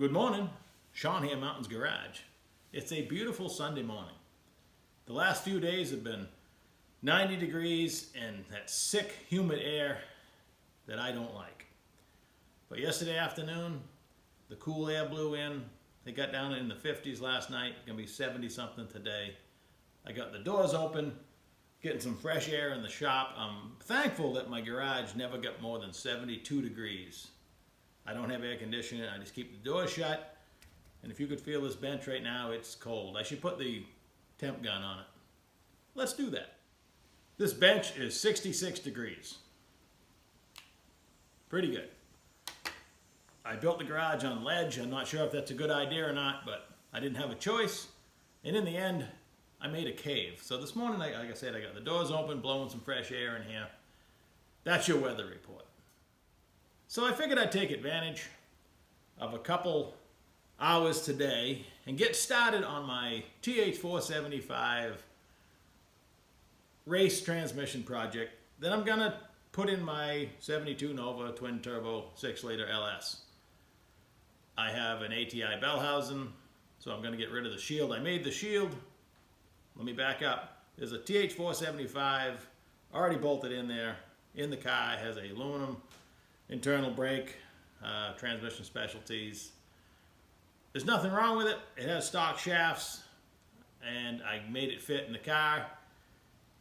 Good morning, Sean here, Mountains Garage. It's a beautiful Sunday morning. The last few days have been 90 degrees and that sick, humid air that I don't like. But yesterday afternoon, the cool air blew in. It got down in the 50s last night, gonna be 70 something today. I got the doors open, getting some fresh air in the shop. I'm thankful that my garage never got more than 72 degrees. I don't have air conditioning, I just keep the doors shut. And if you could feel this bench right now, it's cold. I should put the temp gun on it. Let's do that. This bench is 66 degrees. Pretty good. I built the garage on ledge. I'm not sure if that's a good idea or not, but I didn't have a choice. And in the end, I made a cave. So this morning, like I said, I got the doors open, blowing some fresh air in here. That's your weather report. So I figured I'd take advantage of a couple hours today and get started on my TH475 race transmission project that I'm gonna put in my 72 Nova twin turbo 6-liter LS. I have an ATI Bellhausen, so I'm gonna get rid of the shield. I made the shield. Let me back up. There's a TH475 already bolted in there in the car. It has a aluminum internal brake, transmission specialties. There's nothing wrong with it. It has stock shafts, and I made it fit in the car.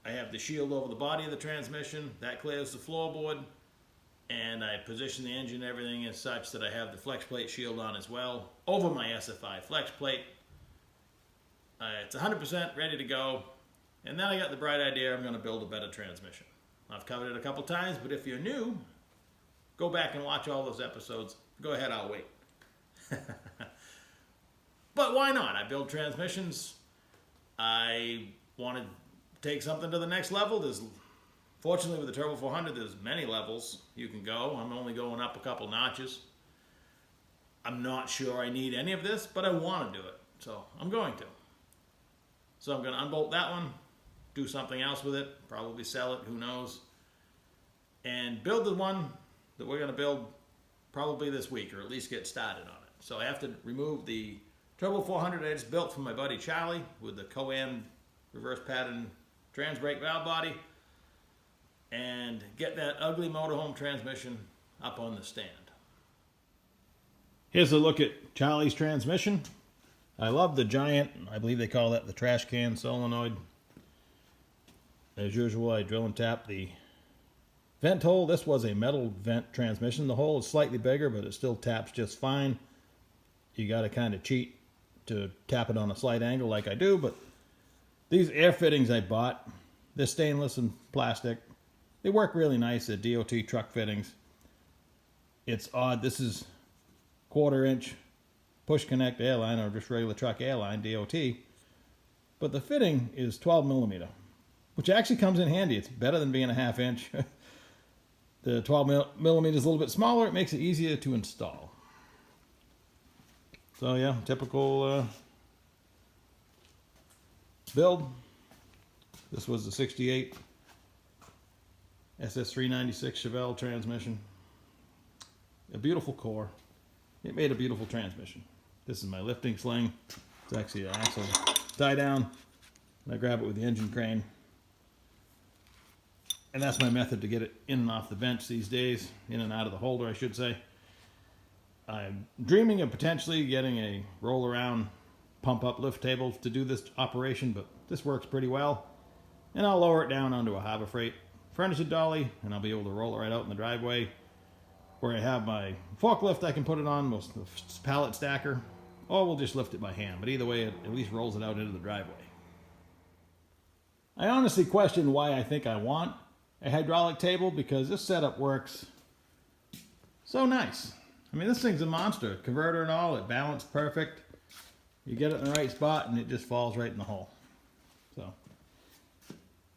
I have the shield over the body of the transmission. That clears the floorboard, and I position the engine and everything as such that I have the flex plate shield on as well over my SFI flex plate. It's 100% ready to go, and then I got the bright idea I'm going to build a better transmission. I've covered it a couple times, but if you're new, go back and watch all those episodes. Go ahead, I'll wait. But why not? I build transmissions. I want to take something to the next level. Fortunately, with the Turbo 400, there's many levels you can go. I'm only going up a couple notches. I'm not sure I need any of this, but I want to do it, so I'm going to. So I'm going to unbolt that one, do something else with it, probably sell it, who knows, and build the one that we're going to build probably this week, or at least get started on it. So I have to remove the Turbo 400 I just built for my buddy Charlie with the Coam reverse pattern trans brake valve body, and get that ugly motorhome transmission up on the stand. Here's a look at Charlie's transmission. I love the giant, I believe they call that the trash can solenoid. As usual, I drill and tap the vent hole. This was a metal vent transmission. The hole is slightly bigger, but it still taps just fine. You got to kind of cheat to tap it on a slight angle like I do, but these air fittings I bought, they're stainless and plastic. They work really nice. They're DOT truck fittings. It's odd. This is 1/4 inch push connect airline, or just regular truck airline, DOT. But the fitting is 12 millimeter, which actually comes in handy. It's better than being a 1/2 inch. The 12 millimeter is a little bit smaller. It makes it easier to install. So yeah, typical build. This was the 68 SS396 Chevelle transmission. A beautiful core. It made a beautiful transmission. This is my lifting sling. It's actually an axle tie down. And I grab it with the engine crane. And that's my method to get it in and off the bench these days, in and out of the holder, I should say. I'm dreaming of potentially getting a roll-around pump-up lift table to do this operation, but this works pretty well. And I'll lower it down onto a Harbor Freight furniture dolly, and I'll be able to roll it right out in the driveway. Where I have my forklift, I can put it on, the pallet stacker, or we'll just lift it by hand. But either way, it at least rolls it out into the driveway. I honestly question why I think I want a hydraulic table, because this setup works so nice. I mean, this thing's a monster. Converter and all, it balanced perfect. You get it in the right spot and it just falls right in the hole. So,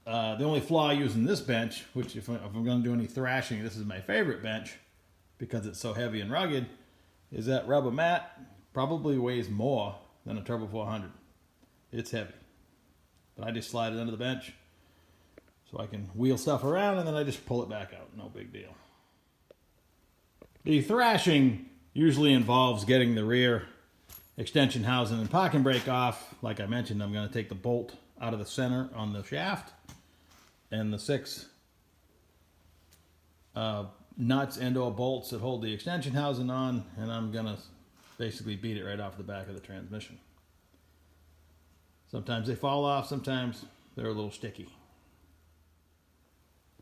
the only flaw using this bench, which if I'm going to do any thrashing, this is my favorite bench because it's so heavy and rugged, is that rubber mat probably weighs more than a Turbo 400. It's heavy. But I just slide it under the bench so I can wheel stuff around, and then I just pull it back out. No big deal. The thrashing Usually involves getting the rear extension housing and parking brake off. Like I mentioned, I'm going to take the bolt out of the center on the shaft and the 6 nuts and or bolts that hold the extension housing on, and I'm going to basically beat it right off the back of the transmission. Sometimes they fall off, sometimes they're a little sticky.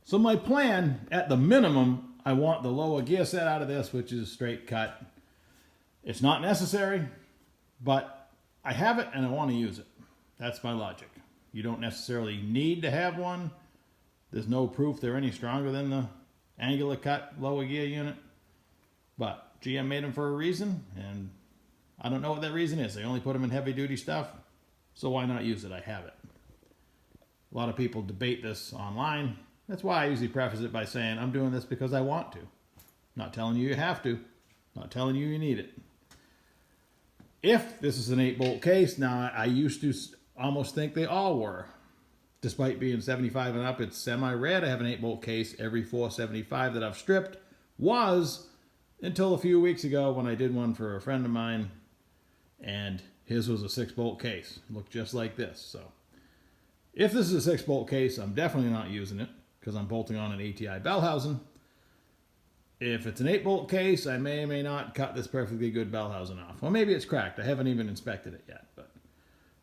So my plan, at the minimum, I want the lower gear set out of this, which is straight cut. It's not necessary, but I have it and I want to use it. That's my logic. You don't necessarily need to have one. There's no proof they're any stronger than the angular cut lower gear unit. But GM made them for a reason, and I don't know what that reason is. They only put them in heavy duty stuff, so why not use it? I have it. A lot of people debate this online. That's why I usually preface it by saying I'm doing this because I want to. Not telling you you have to. Not telling you you need it. If this is an 8-bolt case, now I used to almost think they all were. Despite being 75 and up, it's semi-rare to have an 8-bolt case. Every 475 that I've stripped was until a few weeks ago when I did one for a friend of mine, and his was a 6-bolt case. It looked just like this. So if this is a 6-bolt case, I'm definitely not using it because I'm bolting on an ATI bell housing. If it's an 8-bolt case, I may or may not cut this perfectly good bell housing off. Or maybe it's cracked. I haven't even inspected it yet. But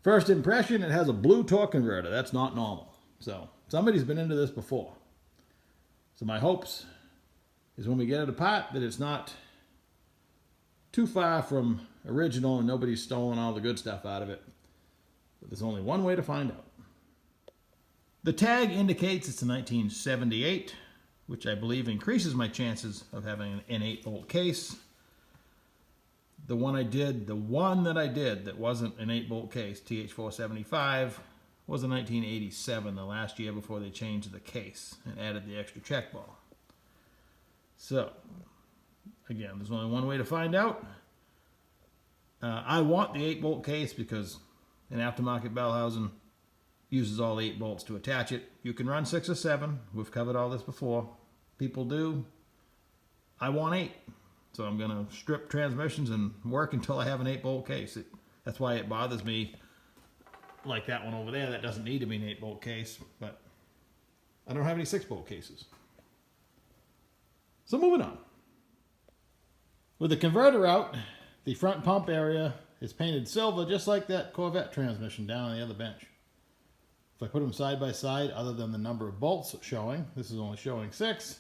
first impression, it has a blue torque converter. That's not normal. So somebody's been into this before. So my hopes is when we get it apart that it's not too far from original and nobody's stolen all the good stuff out of it. But there's only one way to find out. The tag indicates it's a 1978, which I believe increases my chances of having an 8-bolt case. The one that I did that wasn't an 8-bolt case, TH475, was in 1987, the last year before they changed the case and added the extra check ball. So, again, there's only one way to find out. I want the 8-bolt case because an aftermarket bell housing uses all 8 bolts to attach it. You can run 6 or 7. We've covered all this before. People do. I want 8. So I'm going to strip transmissions and work until I have an 8-bolt case. That's why it bothers me, like that one over there. That doesn't need to be an 8-bolt case, but I don't have any 6-bolt cases. So moving on. With the converter out, the front pump area is painted silver, just like that Corvette transmission down on the other bench. If I put them side by side, other than the number of bolts showing, this is only showing 6,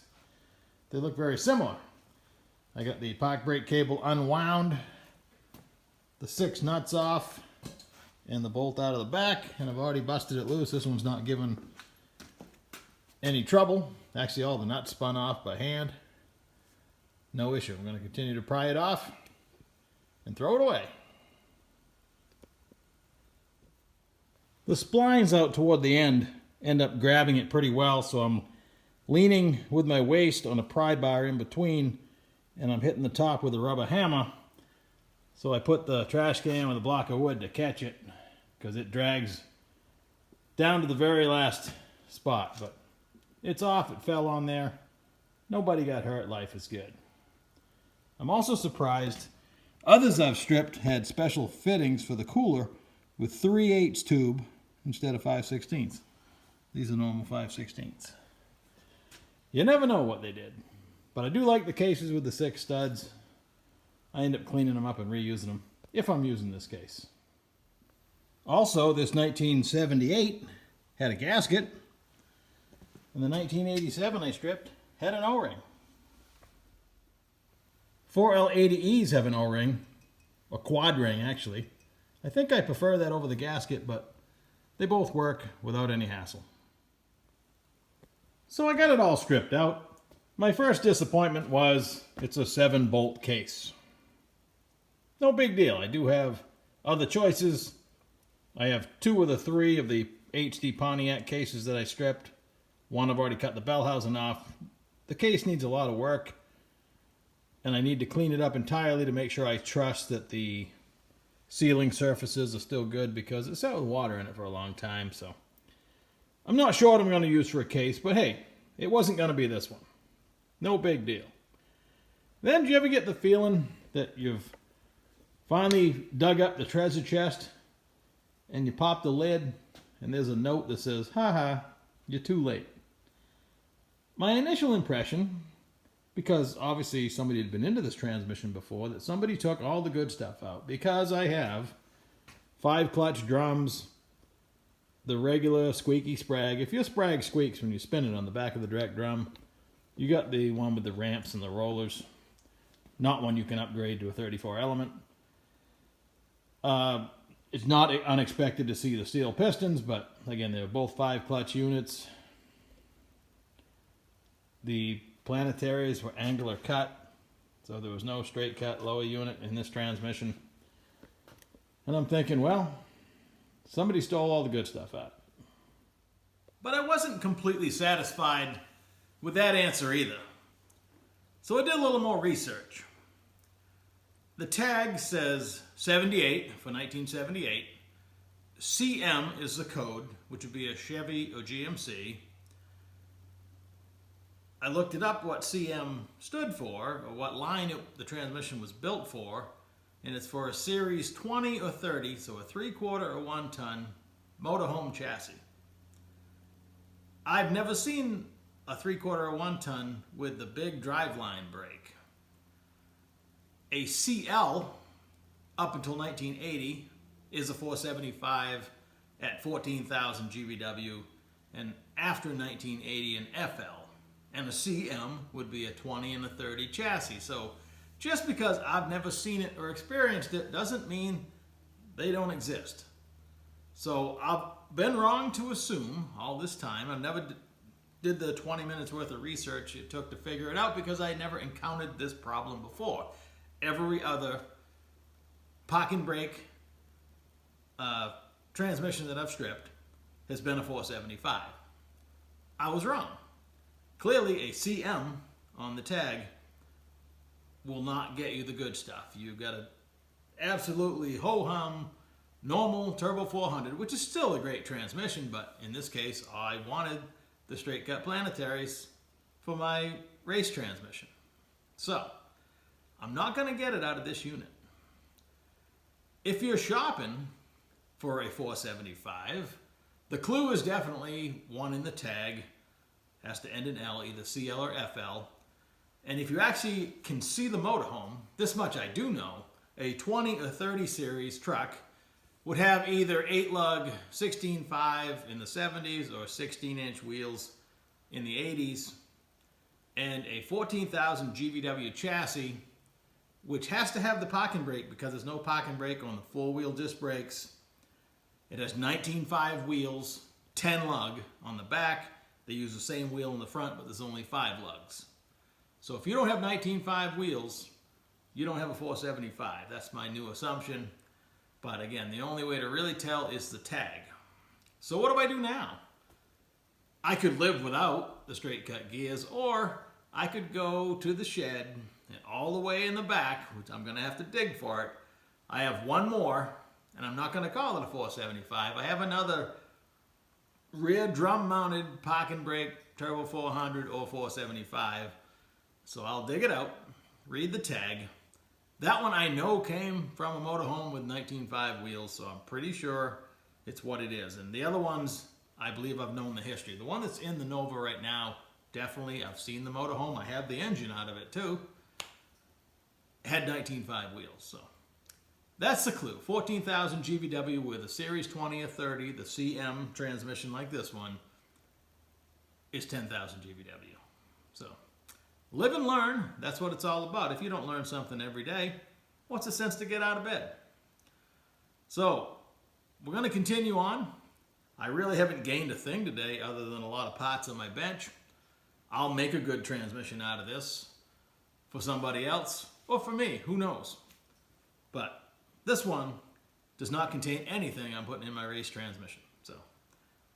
they look very similar. I got the park brake cable unwound, the 6 nuts off, and the bolt out of the back, and I've already busted it loose. This one's not giving any trouble. Actually, all the nuts spun off by hand. No issue. I'm going to continue to pry it off and throw it away. The splines out toward the end up grabbing it pretty well, so I'm leaning with my waist on a pry bar in between, and I'm hitting the top with a rubber hammer. So I put the trash can with a block of wood to catch it, because it drags down to the very last spot. But it's off. It fell on there. Nobody got hurt. Life is good. I'm also surprised others I've stripped had special fittings for the cooler with 3/8 tube instead of 5/16. These are normal 5/16. You never know what they did. But I do like the cases with the 6 studs. I end up cleaning them up and reusing them if I'm using this case. Also, this 1978 had a gasket, and the 1987 I stripped had an O-ring. 4L80Es have an O-ring, a quad ring actually. I think I prefer that over the gasket, but they both work without any hassle. So I got it all stripped out. My first disappointment was it's a 7-bolt case. No big deal. I do have other choices. I have 2 of the 3 of the HD Pontiac cases that I stripped. One I've already cut the bell housing off. The case needs a lot of work, and I need to clean it up entirely to make sure I trust that the sealing surfaces are still good, because it sat with water in it for a long time. So I'm not sure what I'm going to use for a case, but hey, it wasn't going to be this one. No big deal. Then, do you ever get the feeling that you've finally dug up the treasure chest and you pop the lid and there's a note that says, haha, you're too late. My initial impression, because obviously somebody had been into this transmission before, that somebody took all the good stuff out. Because I have 5 clutch drums, the regular squeaky sprag. If your sprag squeaks when you spin it on the back of the direct drum, you got the one with the ramps and the rollers. Not one you can upgrade to a 34 element. It's not unexpected to see the steel pistons, but again, they're both 5 clutch units. The planetaries were angular cut, so there was no straight cut lower unit in this transmission. And I'm thinking, well, somebody stole all the good stuff out. But I wasn't completely satisfied with that answer either. So I did a little more research. The tag says 78 for 1978. CM is the code, which would be a Chevy or GMC. I looked it up what CM stood for, or what line the transmission was built for, and it's for a Series 20 or 30, so a 3/4 or 1 ton motorhome chassis. I've never seen a 3/4 or 1 ton with the big driveline brake. A CL, up until 1980, is a 475 at 14,000 GVW, and after 1980 an FL. And a CM would be a 20 and a 30 chassis. So just because I've never seen it or experienced it doesn't mean they don't exist. So I've been wrong to assume all this time. I've never did the 20 minutes worth of research it took to figure it out because I never encountered this problem before. Every other park and brake transmission that I've stripped has been a 475. I was wrong. Clearly, a CM on the tag will not get you the good stuff. You've got a absolutely ho-hum normal Turbo 400, which is still a great transmission, but in this case, I wanted the straight cut planetaries for my race transmission. So, I'm not going to get it out of this unit. If you're shopping for a 475, the clue is definitely one in the tag. Has to end in L, either CL or FL. And if you actually can see the motorhome, this much I do know, a 20 or 30 series truck would have either 8-lug 16.5 in the 70s or 16-inch wheels in the 80s, and a 14,000 GVW chassis, which has to have the parking brake because there's no parking brake on the four-wheel disc brakes. It has 19.5 wheels, 10 lug on the back. They use the same wheel in the front, but there's only 5 lugs. So if you don't have 19.5 wheels, you don't have a 475. That's my new assumption. But again, the only way to really tell is the tag. So what do I do now? I could live without the straight cut gears, or I could go to the shed and all the way in the back, which I'm going to have to dig for it. I have one more, and I'm not going to call it a 475. I have another rear drum mounted park and brake Turbo 400 or 475. So I'll dig it out, read the tag. That one I know came from a motorhome with 19.5 wheels, so I'm pretty sure it's what it is. And the other ones, I believe I've known the history. The one that's in the Nova right now, definitely I've seen the motorhome. I have the engine out of it too. It had 19.5 wheels, so that's the clue. 14,000 GVW with a Series 20 or 30, the CM transmission like this one, is 10,000 GVW. So, live and learn. That's what it's all about. If you don't learn something every day, what's the sense to get out of bed? So, we're going to continue on. I really haven't gained a thing today other than a lot of parts on my bench. I'll make a good transmission out of this for somebody else or for me. Who knows? But this one does not contain anything I'm putting in my race transmission. So,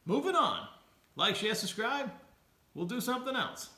moving on. Like, share, subscribe. We'll do something else.